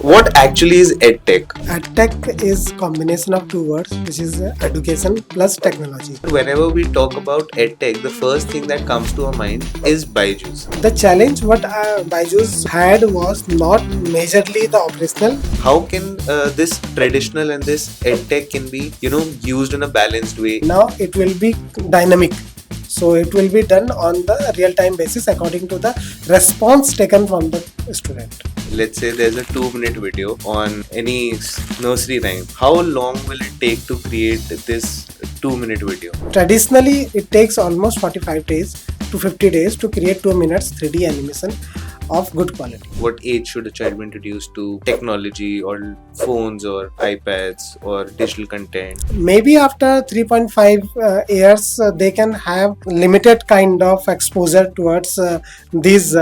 What actually is Edtech? Edtech is combination of two words, which is education plus technology. Whenever we talk about Edtech, the first thing that comes to our mind is Byju's. The challenge what Byju's had was not majorly the operational. How can this traditional and this Edtech can be, used in a balanced way? Now it will be dynamic. So it will be done on the real-time basis according to the response taken from the student. Let's say there's a 2-minute video on any nursery rhyme. How long will it take to create this 2-minute video? Traditionally, it takes almost 45 days to 50 days to create 2 minutes 3D animation of good quality. What age should a child be introduced to technology or phones or iPads or digital content? Maybe after 3.5 years, they can have limited kind of exposure towards these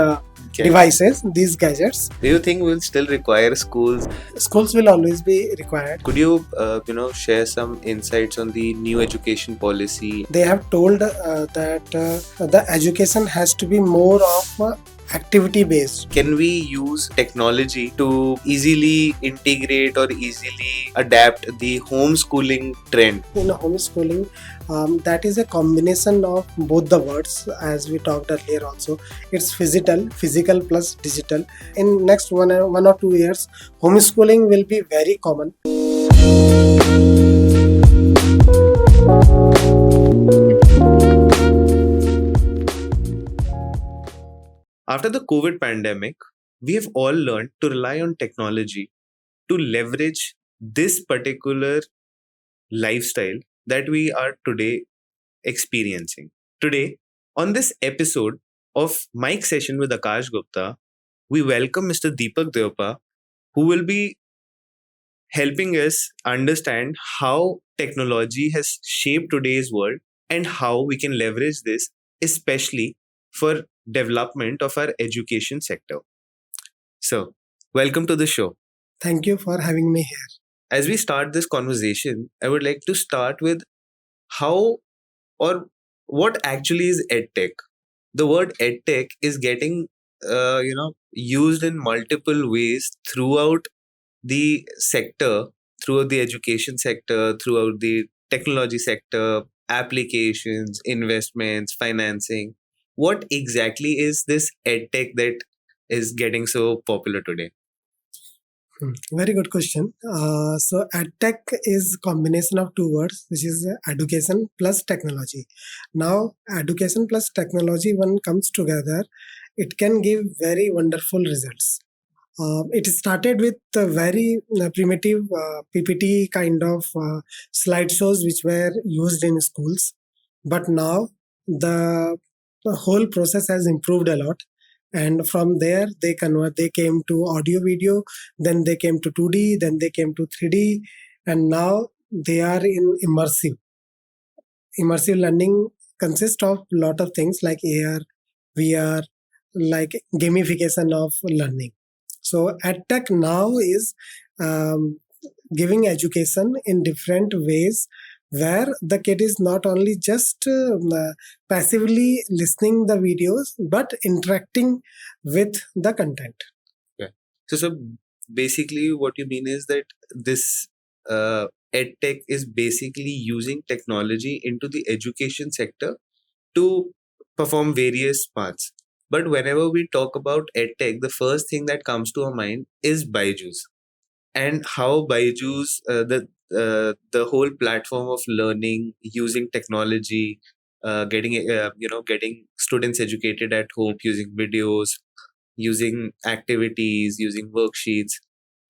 devices, these gadgets. Do you think we'll still require schools? Schools will always be required. Could you, share some insights on the new education policy? They have told that the education has to be more of activity based. Can we use technology to easily integrate or easily adapt the homeschooling trend? In homeschooling, that is a combination of both the words, as we talked earlier also. It's physical plus digital. In next one or 2 years, homeschooling will be very common. After the COVID pandemic, we have all learned to rely on technology to leverage this particular lifestyle that we are today experiencing. Today, on this episode of Mike Session with Akash Gupta, we welcome Mr. Deepak Deopa, who will be helping us understand how technology has shaped today's world and how we can leverage this, especially for development of our education sector. So, welcome to the show. Thank you for having me here. As we start this conversation, I would like to start with how or what actually is EdTech. The word EdTech is getting, used in multiple ways throughout the sector, throughout the education sector, throughout the technology sector, applications, investments, financing. What exactly is this EdTech that is getting so popular today? Very good question. So EdTech is combination of two words, which is education plus technology. Now, education plus technology, when comes together, it can give very wonderful results. It started with very primitive PPT kind of slideshows which were used in schools, but now the whole process has improved a lot. And from there, they came to audio video, then they came to 2D, then they came to 3D, and now they are in immersive. Immersive learning consists of a lot of things like AR, VR, like gamification of learning. So EdTech now is giving education in different ways, where the kid is not only just passively listening the videos, but interacting with the content. Yeah. So basically what you mean is that this EdTech is basically using technology into the education sector to perform various parts. But whenever we talk about EdTech, the first thing that comes to our mind is Byju's. And how Byju's, the whole platform of learning using technology, getting students educated at home using videos, using activities, using worksheets.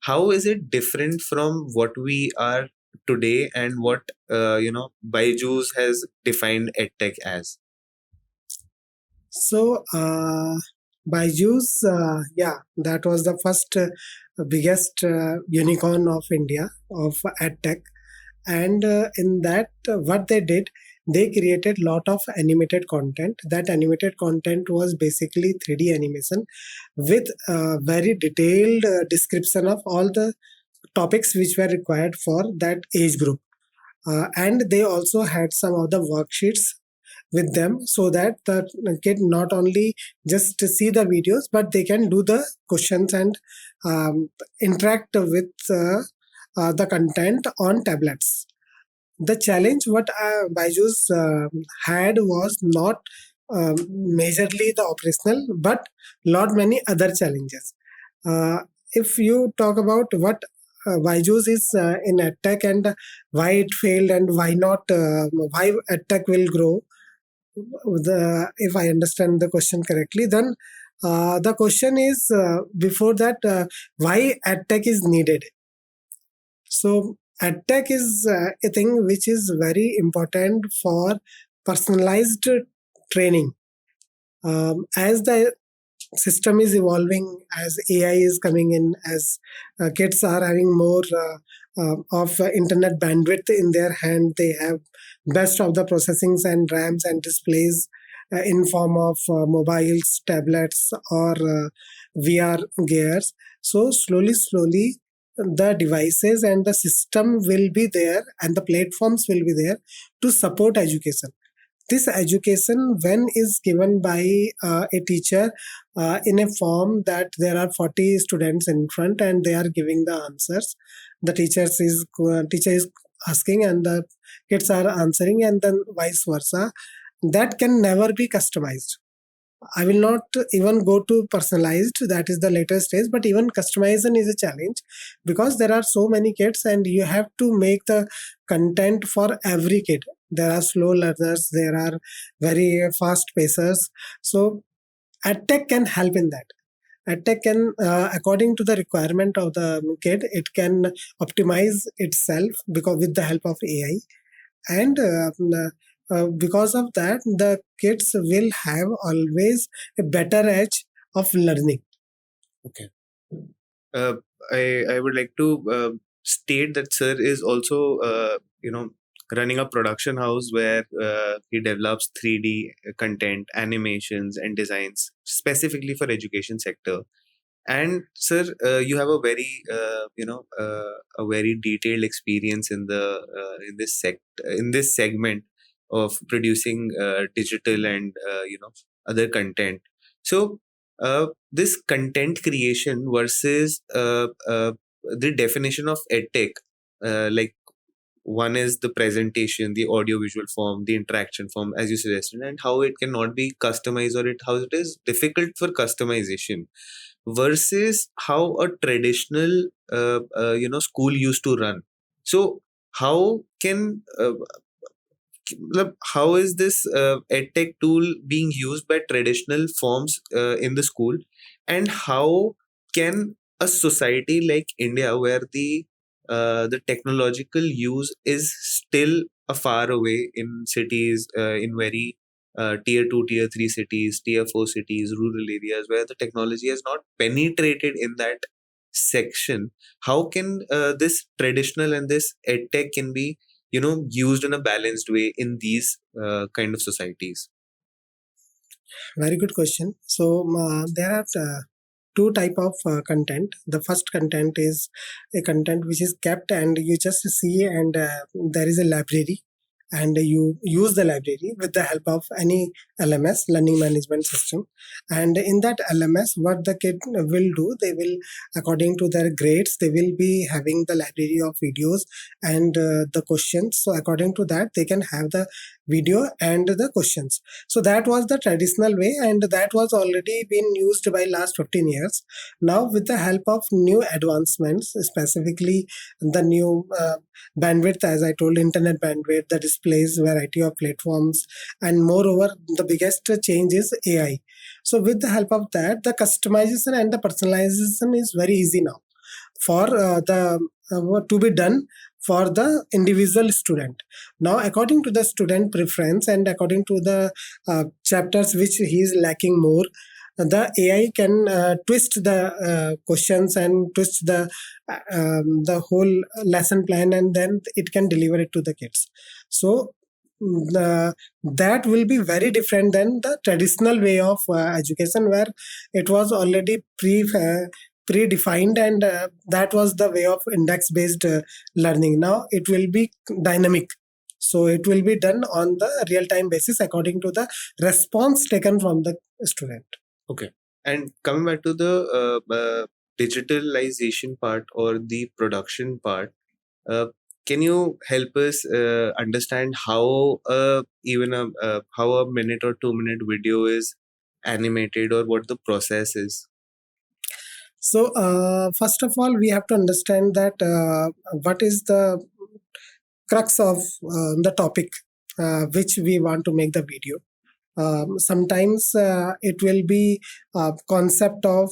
How is it different from what we are today and what Byju's has defined EdTech as? So Byju's, that was the first biggest unicorn of India of EdTech. And in that, what they did, they created lot of animated content. That animated content was basically 3D animation with very detailed description of all the topics which were required for that age group. And they also had some of the worksheets with them, so that the kid not only just see the videos, but they can do the questions and interact with the content on tablets. The challenge what Byju's had was not majorly the operational, but lot many other challenges. If you talk about what Byju's is in Edtech and why it failed and why not, why Edtech will grow, if I understand the question correctly, then the question is before that, why Edtech is needed. So EdTech is a thing which is very important for personalized training. As the system is evolving, as AI is coming in, as kids are having more of internet bandwidth in their hand, they have best of the processings and RAMs and displays in form of mobiles, tablets, or VR gears. So slowly, the devices and the system will be there and the platforms will be there to support education. This education, when is given by a teacher in a form that there are 40 students in front and they are giving the answers, the teacher is asking and the kids are answering, and then vice versa, that can never be customized. I will not even go to personalized, that is the later stage, but even customization is a challenge because there are so many kids and you have to make the content for every kid. There are slow learners, there are very fast pacers. So EdTech can help in that. EdTech can, according to the requirement of the kid, it can optimize itself because with the help of AI, and because of that the kids will have always a better edge of learning. Okay. uh, I would like to state that sir is also running a production house where he develops 3D content, animations, and designs specifically for education sector. And sir, you have a very a very detailed experience in the in this segment of producing digital and other content. So this content creation versus the definition of edtech, like one is the presentation, the audio visual form, the interaction form, as you suggested, and how it cannot be customized, or how it is difficult for customization, versus how a traditional school used to run. So how can how is this edtech tool being used by traditional forms in the school, and how can a society like India, where the technological use is still a far away in cities, in very tier 2, tier 3 cities, tier 4 cities, rural areas where the technology has not penetrated in that section, how can this traditional and this edtech can be used in a balanced way in these kind of societies? Very good question. So there are two type of content. The first content is a content which is kept and you just see, and there is a library and you use the library with the help of any LMS, learning management system. And in that LMS, what the kid will do, they will, according to their grades, they will be having the library of videos and the questions. So according to that, they can have the video and the questions. So that was the traditional way, and that was already been used by last 15 years. Now with the help of new advancements, specifically the new bandwidth, as I told, internet bandwidth, the displays, variety of platforms, and moreover the biggest change is AI. So with the help of that, the customization and the personalization is very easy now for the to be done for the individual student. Now according to the student preference and according to the chapters which he is lacking more, the AI can twist the questions and twist the whole lesson plan, and then it can deliver it to the kids. So that will be very different than the traditional way of education, where it was already predefined, and that was the way of index based learning. Now it will be dynamic. So it will be done on the real-time basis according to the response taken from the student. Okay. And coming back to the digitalization part or the production part, uh, can you help us understand how how a minute or 2 minute video is animated, or what the process is? So first of all, we have to understand that what is the crux of the topic which we want to make the video. Sometimes it will be a concept of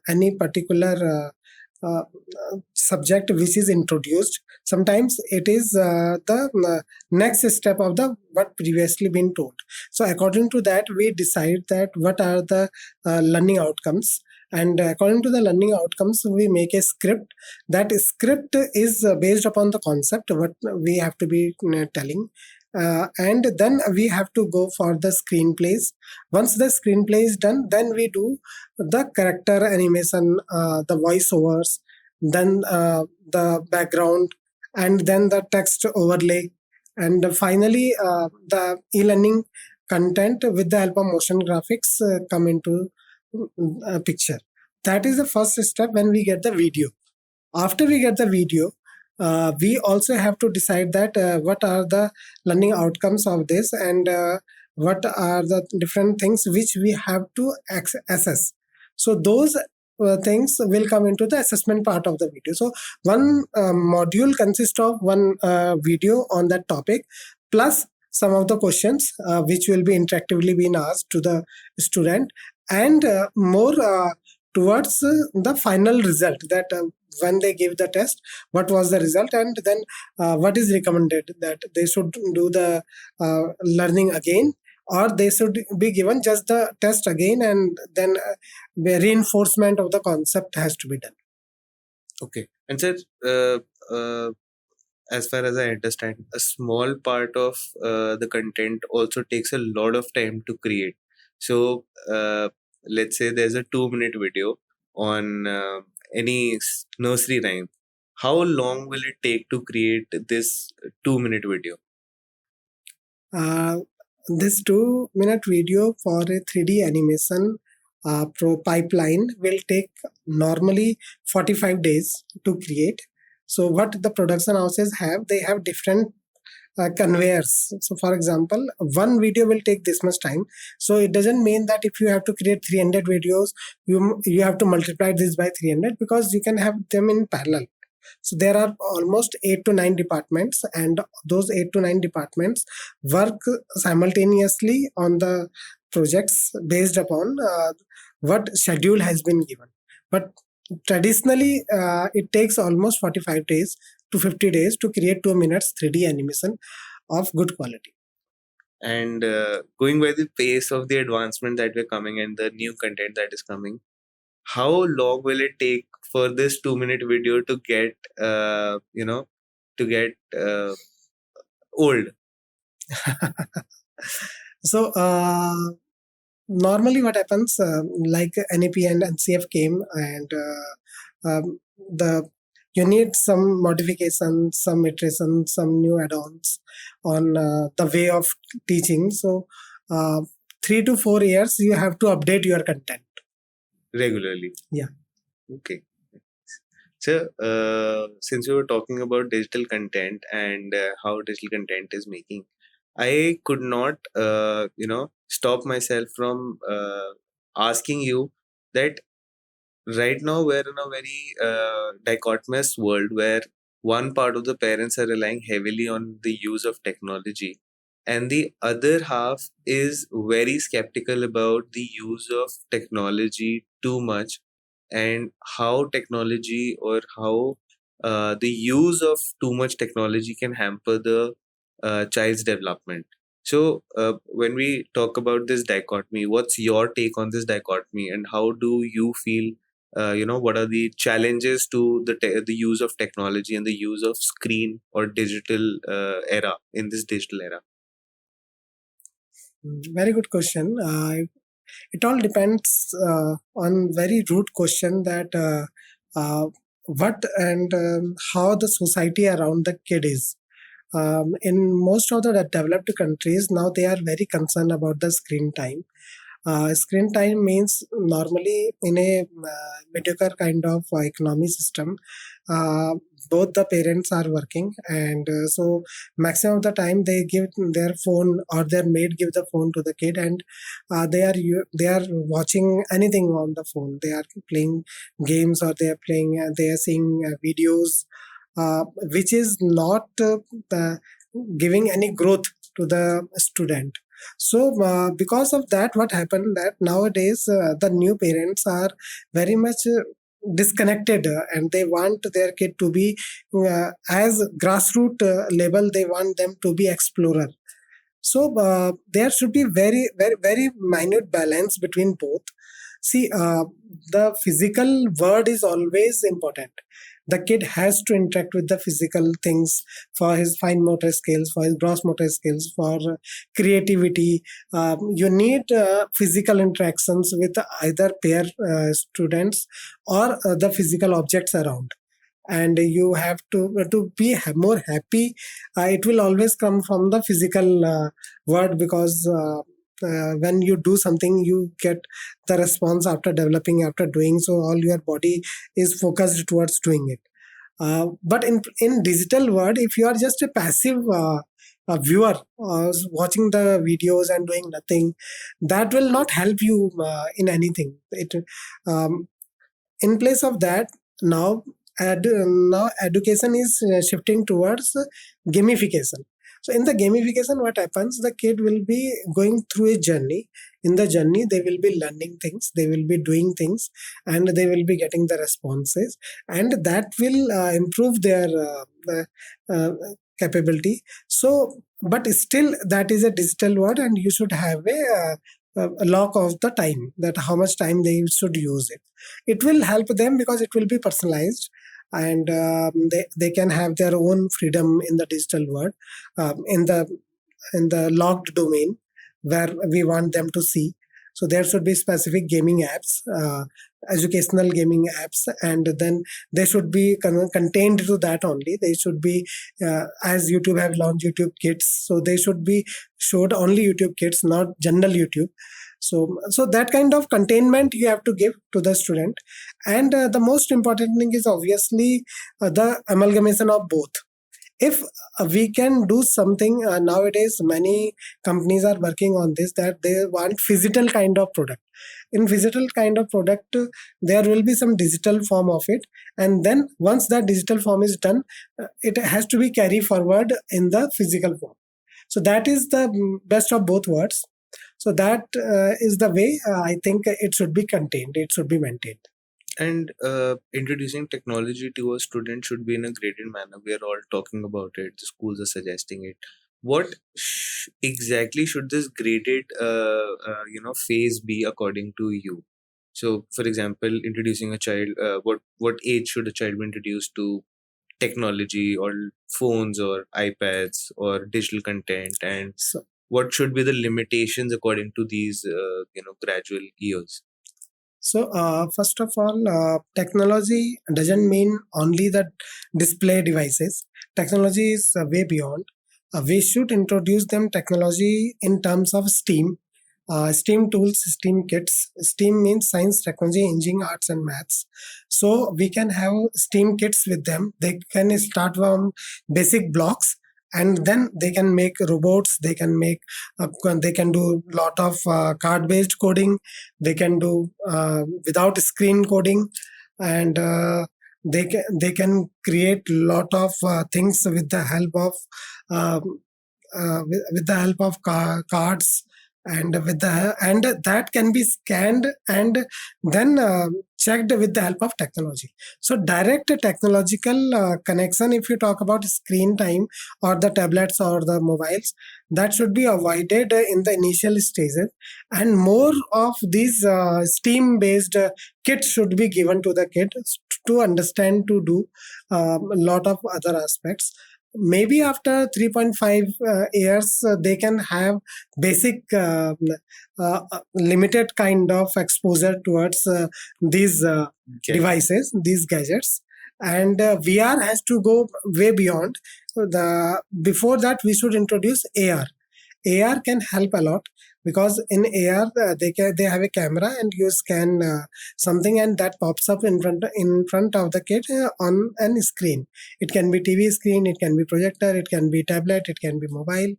any particular subject which is introduced. Sometimes it is the next step of the what previously been told. So according to that, we decide that what are the learning outcomes, and according to the learning outcomes, we make a script. That script is based upon the concept what we have to be telling, and then we have to go for the screenplays. Once the screenplay is done, then we do the character animation, the voiceovers, then the background, and then the text overlay, and finally the e-learning content with the help of motion graphics come into a picture. That is the first step when we get the video. After we get the video, we also have to decide that what are the learning outcomes of this, and what are the different things which we have to assess. So those things will come into the assessment part of the video. So one module consists of one video on that topic, plus some of the questions which will be interactively being asked to the student, and more towards the final result, that when they give the test, what was the result, and then what is recommended, that they should do the learning again, or they should be given just the test again, and then the reinforcement of the concept has to be done. Okay. And sir, uh, uh, as far as I understand, a small part of the content also takes a lot of time to create. So, let's say there's a 2 minute video on any nursery rhyme. How long will it take to create this 2 minute video? This 2 minute video for a 3D animation pro pipeline will take normally 45 days to create. So what the production houses have, they have different conveyors. So for example, one video will take this much time. So it doesn't mean that if you have to create 300 videos, you have to multiply this by 300, because you can have them in parallel. So there are almost 8 to 9 departments, and those 8 to 9 departments work simultaneously on the projects based upon what schedule has been given. But traditionally, it takes almost 45 days to 50 days to create 2 minutes 3D animation of good quality. And going by the pace of the advancement that we're coming and the new content that is coming, how long will it take for this 2 minute video to get old? So normally what happens, like NEP and NCF came, and the you need some modifications, some iterations, some new add-ons on the way of teaching. So 3 to 4 years you have to update your content Regularly. Yeah. Okay. So, since we were talking about digital content and how digital content is making, I could not, stop myself from asking you that right now we're in a very dichotomous world where one part of the parents are relying heavily on the use of technology, and the other half is very skeptical about the use of technology too much, and how technology or how the use of too much technology can hamper the child's development. So, when we talk about this dichotomy, what's your take on this dichotomy, and how do you feel? What are the challenges to the use of technology and the use of screen or digital era in this digital era? Very good question. It all depends on very root question, that what and how the society around the kid is. In most of the developed countries now, they are very concerned about the screen time. Screen time means normally in a mediocre kind of economy system, uh, both the parents are working, and so maximum of the time they give their phone, or their maid give the phone to the kid, and they are watching anything on the phone. They are playing games, or they are seeing videos, which is not giving any growth to the student. So because of that, what happened that nowadays the new parents are very much disconnected, and they want their kid to be as grassroots level. They want them to be explorer. So there should be very minute balance between both. See, the physical word is always important. The kid has to interact with the physical things for his fine motor skills, for his gross motor skills, for creativity. You need physical interactions with either pair students, or the physical objects around, and you have to be more happy. It will always come from the physical word, because when you do something, you get the response after developing, after doing, so all your body is focused towards doing it. But in digital world, if you are just a passive a viewer, watching the videos and doing nothing, that will not help you in anything. Um, in place of that, now now education is shifting towards gamification. So in the gamification, what happens, the kid will be going through a journey. In the journey, they will be learning things, they will be doing things, and they will be getting the responses, and that will improve their uh, capability. So but still, that is a digital word, and you should have a lock of the time, that how much time they should use it. It will help them because it will be personalized, and they can have their own freedom in the digital world, in the locked domain where we want them to see. So there should be specific gaming apps, educational gaming apps, and then they should be contained to that only. They should be, as YouTube have launched YouTube Kids, so they should be showed only YouTube Kids, not general YouTube. So that kind of containment you have to give to the student. And the most important thing is obviously the amalgamation of both. If we can do something, nowadays many companies are working on this, that they want physical kind of product. In physical kind of product, there will be some digital form of it, and then once that digital form is done, it has to be carried forward in the physical form. So that is the best of both worlds. So that is the way I think it should be contained, it should be maintained. And introducing technology to a student should be in a graded manner. We are all talking about it. The schools are suggesting it. What exactly should this graded, phase be according to you? So, for example, introducing a child, what age should a child be introduced to technology or phones or iPads or digital content, and So, what should be the limitations according to these, gradual years? So, first of all, technology doesn't mean only the display devices. Technology is way beyond. We should introduce them technology in terms of STEAM, STEAM tools, STEAM kits. STEAM means science, technology, engineering, arts, and maths. So we can have STEAM kits with them. They can start from basic blocks, and then they can make robots. They can do lot of card based coding. They can do without screen coding, and they can create lot of things with the help of um, with the help of cards, and that can be scanned and then checked with the help of technology. So direct technological connection, if you talk about screen time or the tablets or the mobiles, that should be avoided in the initial stages, and more of these steam based kits should be given to the kid to understand, to do a lot of other aspects. Maybe after 3.5 years, they can have basic limited kind of exposure towards these Okay. devices, these gadgets. And VR has to go way beyond. before that we should introduce AR. AR can help a lot because in AR they have a camera and you scan something and that pops up in front of the kid on an screen. It can be TV screen, it can be projector, it can be tablet, it can be mobile,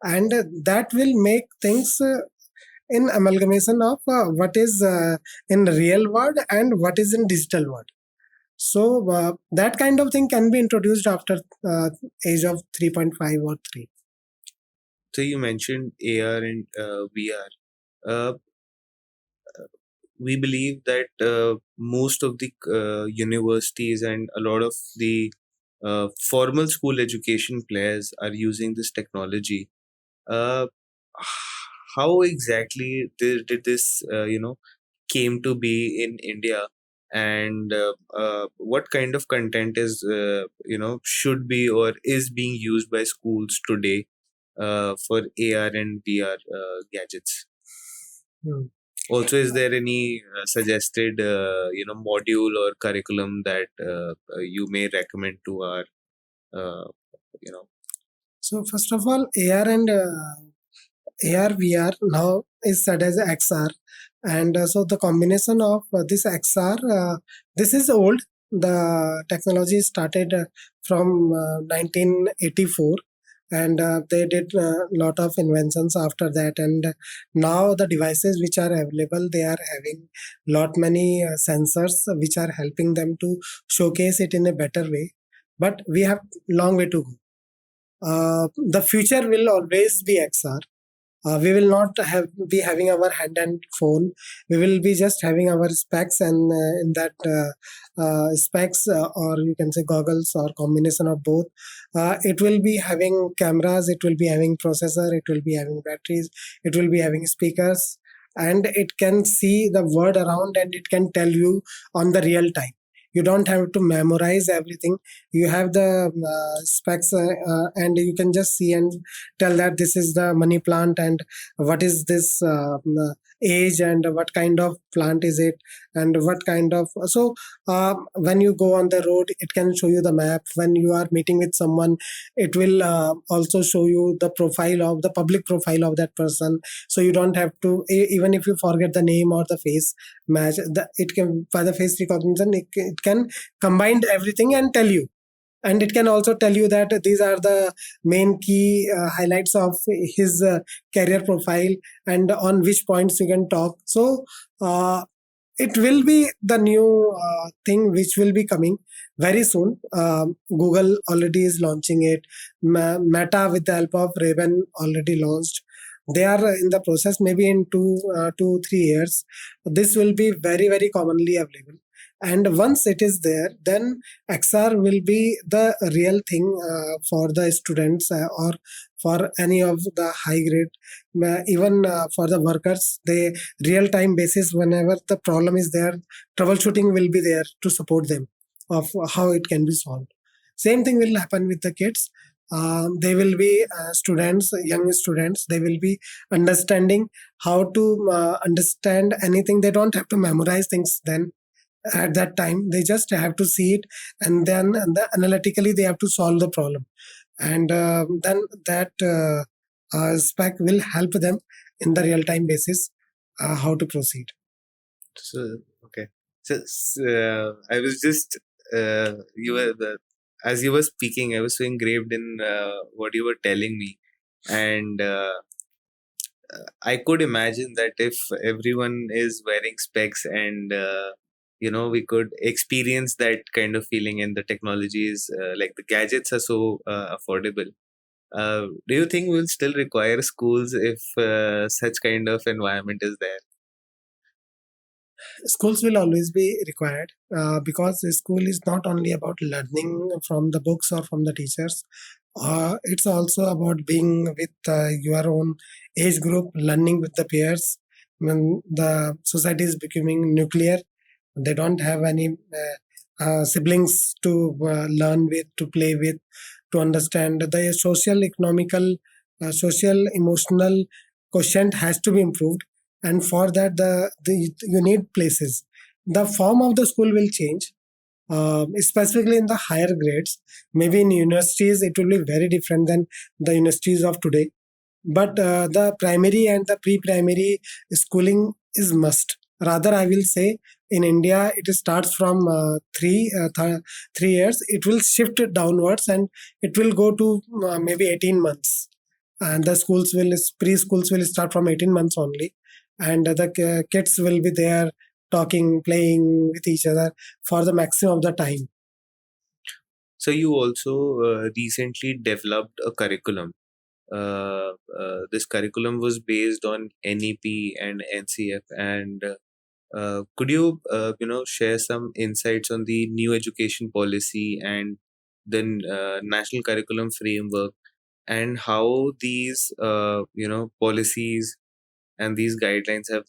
and that will make things in amalgamation of what is in real world and what is in digital world. So that kind of thing can be introduced after age of 3.5 or 3. So you mentioned AR and VR. Uh, we believe that most of the universities and a lot of the formal school education players are using this technology. Uh, how exactly did this, came to be in India, and what kind of content is, should be or is being used by schools today for AR and VR gadgets? Hmm. Also, is there any suggested, module or curriculum that you may recommend to our, uh, you know, So first of all, AR and AR VR now is said as XR, and so the combination of this XR, this is old. The technology started from 1984, and they did a lot of inventions after that. And now the devices which are available, they are having lot many sensors which are helping them to showcase it in a better way. But we have long way to go. The future will always be XR. We will not be having our hand and phone. We will be just having our specs, and in that specs, or you can say goggles or combination of both, it will be having cameras, it will be having processor, it will be having batteries, it will be having speakers, and it can see the world around and it can tell you on the real time. You don't have to memorize everything. You have the specs, and you can just see and tell that this is the money plant and what is this age and what kind of plant is it, and what kind of, so when you go on the road it can show you the map. When you are meeting with someone, it will also show you the profile of the public profile of that person, so you don't have to, even if you forget the name or the face match, it can, by the face recognition, it can combine everything and tell you. And it can also tell you that these are the main key highlights of his career profile and on which points you can talk. So it will be the new thing which will be coming very soon. Google already is launching it. Meta, with the help of Raven, already launched. They are in the process. Maybe in 2-3 years this will be very very commonly available. And once it is there, then XR will be the real thing for the students, or for any of the high grade, even for the workers. They real time basis, whenever the problem is there, troubleshooting will be there to support them of how it can be solved. Same thing will happen with the kids. They will be students, young students. They will be understanding how to understand anything. They don't have to memorize things then. At that time they just have to see it, and then analytically they have to solve the problem, and then that spec will help them in the real time basis how to proceed. So, okay. So, I was just, as you were speaking, I was so engraved in what you were telling me. And I could imagine that if everyone is wearing specs and, we could experience that kind of feeling, and the technology is like the gadgets are so affordable. Do you think we'll still require schools if such kind of environment is there? Schools will always be required because the school is not only about learning from the books or from the teachers. It's also about being with your own age group, learning with the peers. When the society is becoming nuclear, they don't have any siblings to learn with, to play with, to understand. The social, economical, social, emotional quotient has to be improved, and for that, the you need places. The form of the school will change. specifically in the higher grades. Maybe in universities it will be very different than the universities of today. But the primary and the pre-primary schooling is must. Rather, I will say in India it starts from 3 years. It will shift downwards and it will go to maybe 18 months. And the preschools will start from 18 months only, and the kids will be there talking, playing with each other for the maximum of the time. So you also recently developed a curriculum. This curriculum was based on NEP and NCF, and could you share some insights on the new education policy and the national curriculum framework, and how these policies and these guidelines have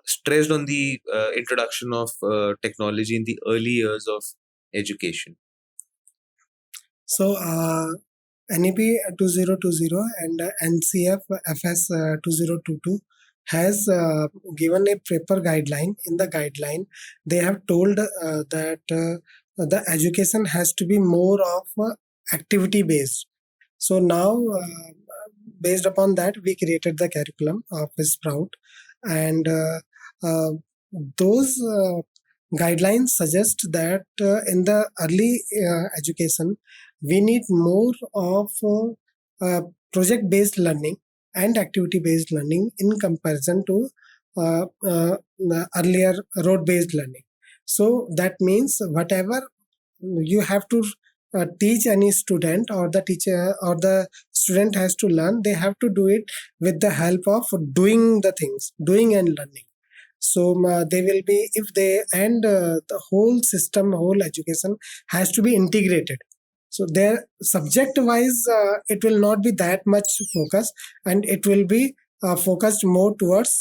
stressed on the introduction of technology in the early years of education? So NEP 2020 and NCF FS 2022 has given a proper guideline. In the guideline, they have told that the education has to be more of activity based. So now, based upon that, we created the curriculum of Sprout, and those guidelines suggest that in the early education, we need more of project based learning and activity based learning in comparison to the earlier road based learning. So that means whatever you have to teach any student, or the teacher or the student has to learn, they have to do it with the help of doing the things, doing and learning. So they will be, if they, and the whole system, whole education has to be integrated. So their subject wise, it will not be that much focus, and it will be focused more towards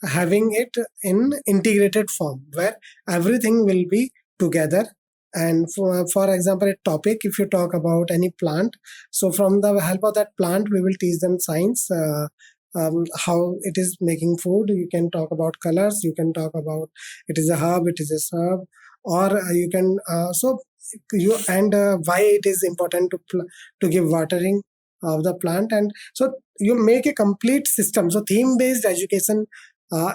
having it in integrated form, where everything will be together. And for example, a topic, if you talk about any plant, so from the help of that plant, we will teach them science, how it is making food. You can talk about colors, you can talk about it is a herb, it is a shrub, or you can so you, and why it is important to give watering of the plant. And so you make a complete system. So theme based education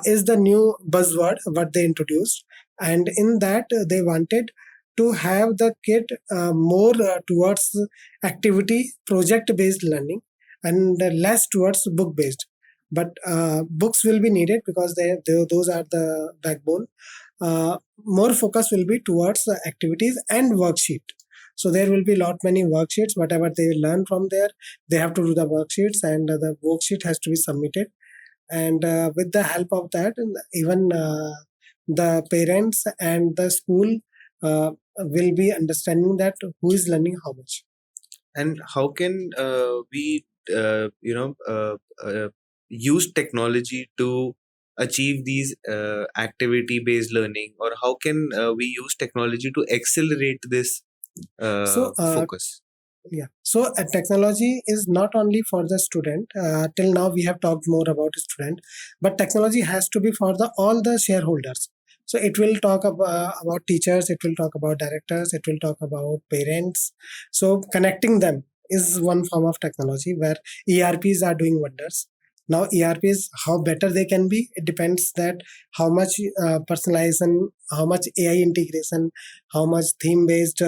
is the new buzzword what they introduced, and in that they wanted to have the kid more towards activity project based learning, and less towards book based. But books will be needed because those are the backbone. More focus will be towards activities and worksheet. So there will be lot many worksheets. Whatever they learn from there, they have to do the worksheets, and the worksheet has to be submitted. And with the help of that, even the parents and the school will be understanding that who is learning how much. And how can we use technology to achieve these activity based learning, or how can we use technology to accelerate this So focus? yeah, so technology is not only for the student. Till now we have talked more about student, but technology has to be for the all the shareholders. So it will talk about teachers, it will talk about directors, it will talk about parents. So connecting them is one form of technology, where ERPs are doing wonders. Now ERPs, how better they can be, it depends that how much personalization, how much AI integration, how much theme based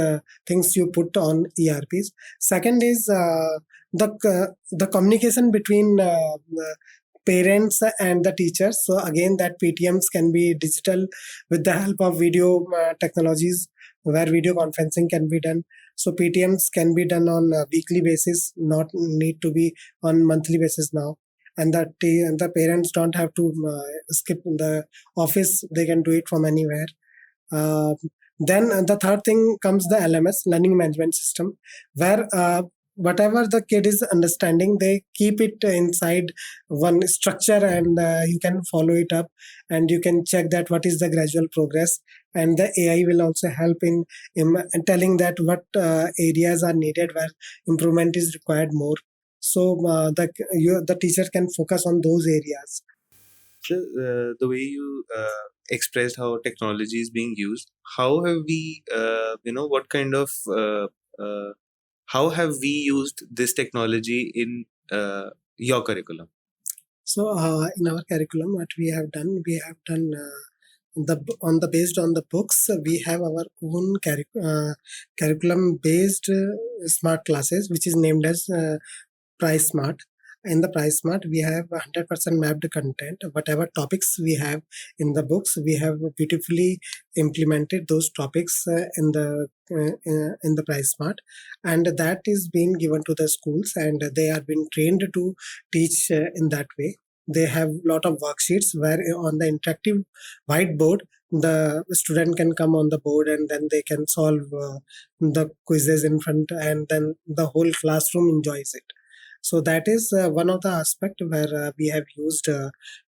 things you put on ERPs. Second is the communication between parents and the teachers. So again, that PTMs can be digital with the help of video technologies, where video conferencing can be done. So PTMs can be done on a weekly basis, not need to be on monthly basis now. And the parents don't have to skip the office; they can do it from anywhere. Uh, then the third thing comes the LMS, learning management system, where whatever the kid is understanding, they keep it inside one structure, and you can follow it up, and you can check that what is the gradual progress. And the AI will also help in telling that what areas are needed, where improvement is required more. So the teacher can focus on those areas. So, the way you expressed how technology is being used, how have we, what kind of, uh, how have we used this technology in your curriculum? So in our curriculum, what we have done on the based on the books. We have our own curriculum based smart classes, which is named as Prismart. In the Prismart, we have 100% mapped content. Whatever topics we have in the books, we have beautifully implemented those topics in the Prismart, and that is being given to the schools, and they are being trained to teach in that way. They have lot of worksheets where on the interactive whiteboard the student can come on the board and then they can solve the quizzes in front, and then the whole classroom enjoys it. So that is one of the aspect where we have used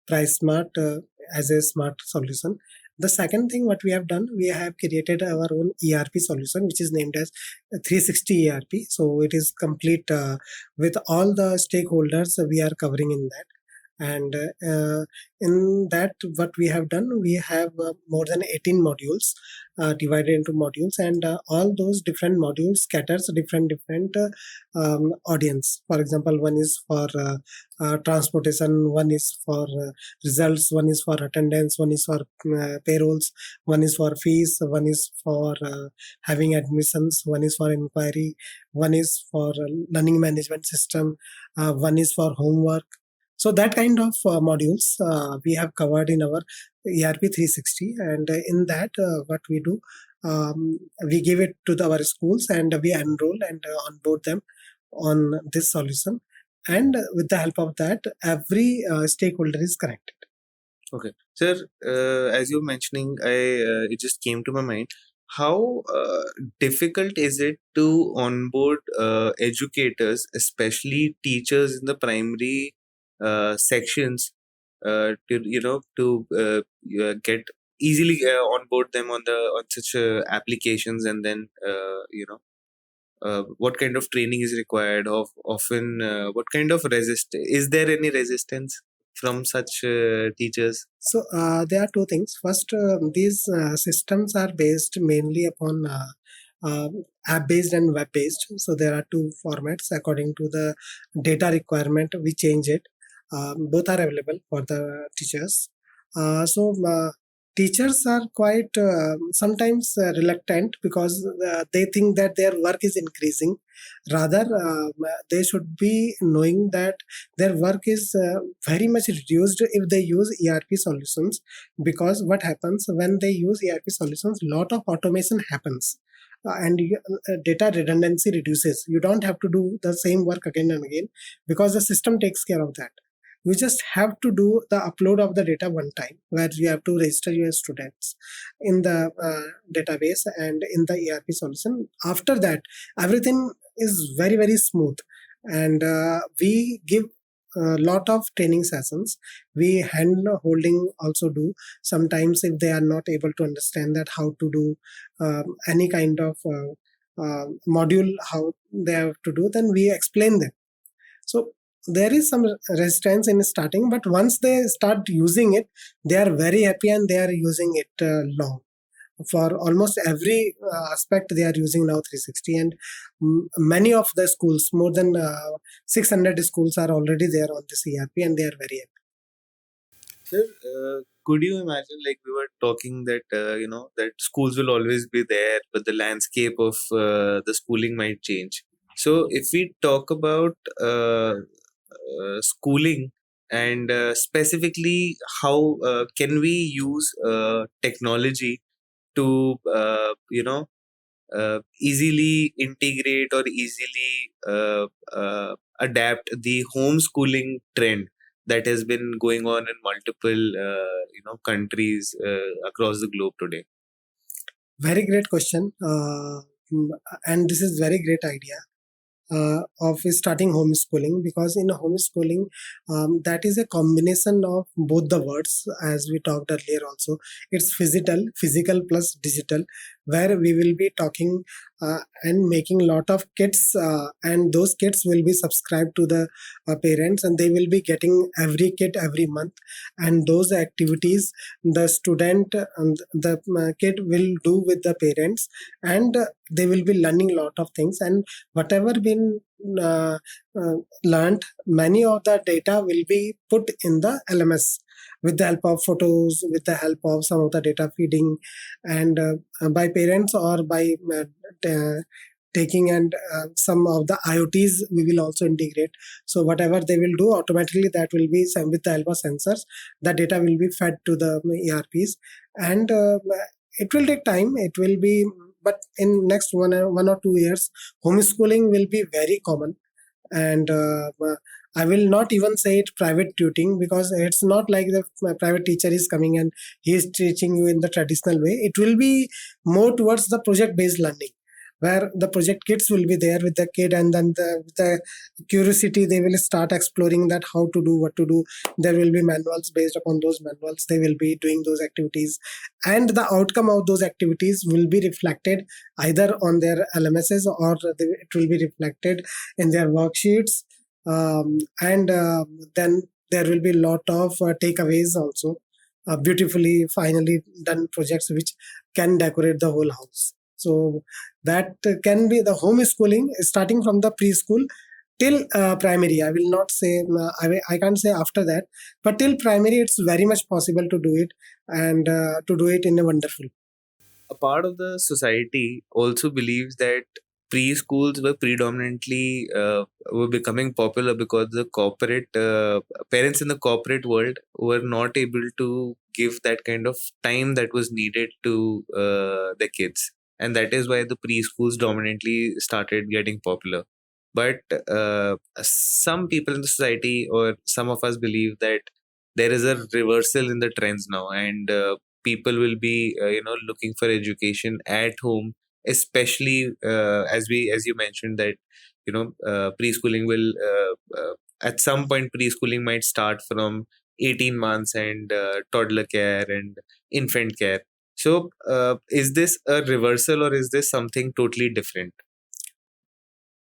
PriceSmart as a smart solution. The second thing what we have done, we have created our own ERP solution, which is named as 360 ERP. So it is complete with all the stakeholders we are covering in that. And in that, what we have done, we have more than 18 modules divided into modules, and all those different modules scatters different audience. For example, one is for transportation, one is for results, one is for attendance, one is for payrolls, one is for fees, one is for having admissions, one is for inquiry, one is for learning management system, one is for homework. So that kind of modules we have covered in our ERP 360, and in that what we do, we give it to our schools and we enroll and onboard them on this solution. And with the help of that, every stakeholder is connected. Okay, sir. As you're mentioning, it just came to my mind. How difficult is it to onboard educators, especially teachers in the primary sections, to get easily onboard them on such applications, and then what kind of training is required? Of often, what kind of is there any resistance from such teachers? So there are two things. First, these systems are based mainly upon uh, app based and web based. So there are two formats according to the data requirement. We change it. Both are available for the teachers. So teachers are quite sometimes reluctant because they think that their work is increasing. Rather, they should be knowing that their work is very much reduced if they use ERP solutions, because what happens when they use ERP solutions, lot of automation happens, and data redundancy reduces. You don't have to do the same work again and again because the system takes care of that. You just have to do the upload of the data one time, where you have to register your students in the database and in the ERP solution. After that, everything is very very smooth, and we give a lot of training sessions. We hand holding also do sometimes if they are not able to understand that how to do any kind of module, how they have to do, then we explain them. So there is some resistance in starting, but once they start using it, they are very happy and they are using it long. For almost every aspect, they are using now 360, and many of the schools, more than 600 schools, are already there on this ERP, and they are very happy. Sir, could you imagine, like we were talking that that schools will always be there, but the landscape of the schooling might change. So, if we talk about schooling, and specifically how can we use technology to easily integrate or easily adapt the homeschooling trend that has been going on in multiple countries across the globe today? Very great question, and this is very great idea of starting homeschooling, because in homeschooling, that is a combination of both the words, as we talked earlier also. It's physical plus digital, where we will be talking and making lot of kits, and those kits will be subscribed to the parents, and they will be getting every kit every month. And those activities the student and the kid will do with the parents, and they will be learning a lot of things. And whatever been uh, learned, many of the data will be put in the LMS with the help of photos, with the help of some of the data feeding, and by parents or by taking, and some of the IoTs we will also integrate. So whatever they will do automatically, that will be with the help of sensors, the data will be fed to the ERPs. And it will take time, it will be, but in next 1 or 2 years homeschooling will be very common. And I will not even say it private tutoring, because it's not like the private teacher is coming and he is teaching you in the traditional way. It will be more towards the project based learning, where the project kits will be there with the kid, and then the curiosity, they will start exploring that how to do, what to do. There will be manuals, based upon those manuals they will be doing those activities, and the outcome of those activities will be reflected either on their LMSs, or it will be reflected in their worksheets. And then there will be a lot of takeaways also, beautifully finally done projects which can decorate the whole house. So that can be the homeschooling starting from the preschool till primary. I will not say, I can't say after that, but till primary it's very much possible to do it, and to do it in a wonderful. A part of the society also believes that preschools were predominantly were becoming popular because the corporate parents in the corporate world were not able to give that kind of time that was needed to the kids, and that is why the preschools dominantly started getting popular. But some people in the society, or some of us, believe that there is a reversal in the trends now, and people will be looking for education at home, especially as you mentioned that preschooling will at some point preschooling might start from 18 months, and toddler care and infant care. So is this a reversal, or is this something totally different?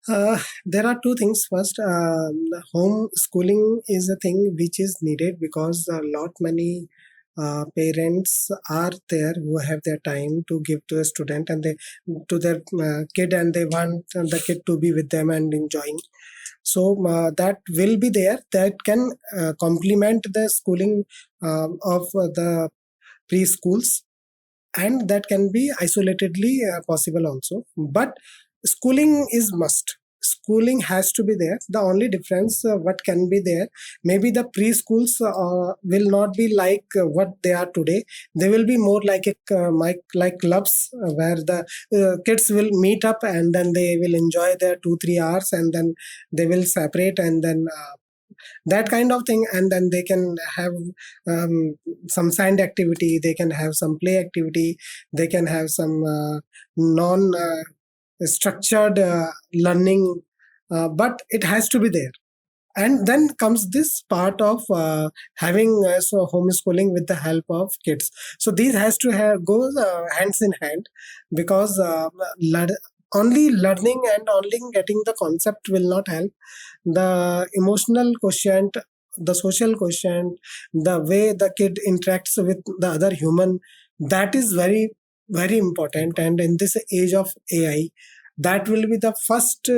There are two things. First, home schooling is a thing which is needed, because a lot many parents are there who have their time to give to a student, and they to their kid, and they want the kid to be with them and enjoying. So that will be there, that can complement the schooling of the preschools, and that can be isolatedly possible also. But schooling is must, schooling has to be there. The only difference what can be there, maybe the preschools will not be like what they are today. They will be more like a like clubs, where the kids will meet up, and then they will enjoy their 2 3 hours, and then they will separate, and then that kind of thing. And then they can have some science activity, they can have some play activity, they can have some non structured learning, but it has to be there. And then comes this part of having so homeschooling with the help of kids. So these has to have goes hands in hand, because only learning and only getting the concept will not help. The emotional quotient, the social quotient, the way the kid interacts with the other human, that is very very important. And in this age of AI, that will be the first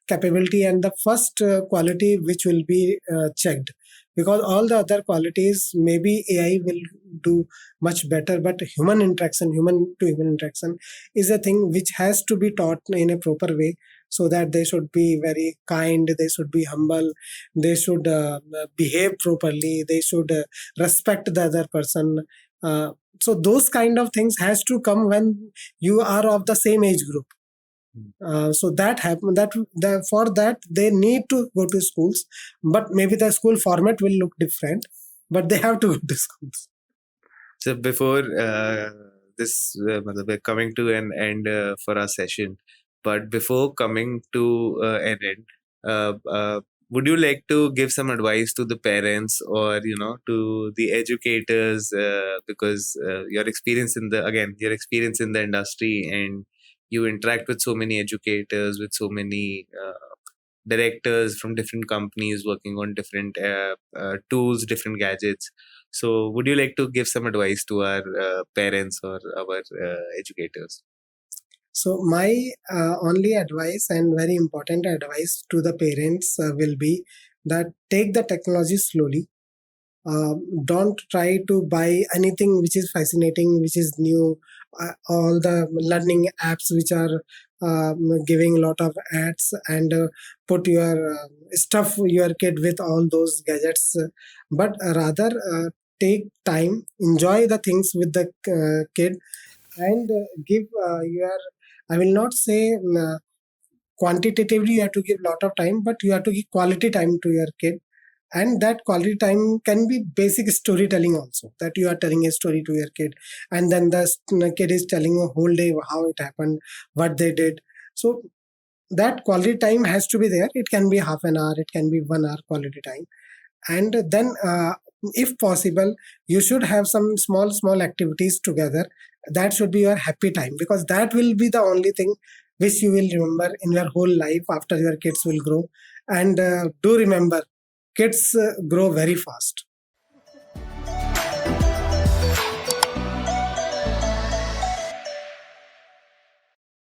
capability, and the first quality which will be checked. Because all the other qualities maybe AI will do much better, but human interaction, human to human interaction, is a thing which has to be taught in a proper way. So that they should be very kind, they should be humble, they should behave properly, they should respect the other person. So those kind of things has to come when you are of the same age group. So that happen, that for that they need to go to schools, but maybe the school format will look different, but they have to go to schools. So before we're coming to an end for our session, but before coming to an end, would you like to give some advice to the parents, or to the educators, because your experience in the industry, and you interact with so many educators, with so many directors from different companies working on different tools, different gadgets. So would you like to give some advice to our parents or our educators? So my only advice and very important advice to the parents will be that take the technology slowly. Don't try to buy anything which is fascinating, which is new. All the learning apps which are giving a lot of ads, and put your stuff your kid with all those gadgets, but rather take time, enjoy the things with the kid, and give your, I will not say quantitatively you have to give lot of time, but you have to give quality time to your kid. And that quality time can be basic storytelling also, that you are telling a story to your kid, and then the kid is telling a whole day how it happened, what they did. So that quality time has to be there. It can be half an hour, it can be 1 hour quality time. And then if possible, you should have some small activities together. That should be your happy time, because that will be the only thing which you will remember in your whole life after your kids will grow. And do remember, kids grow very fast.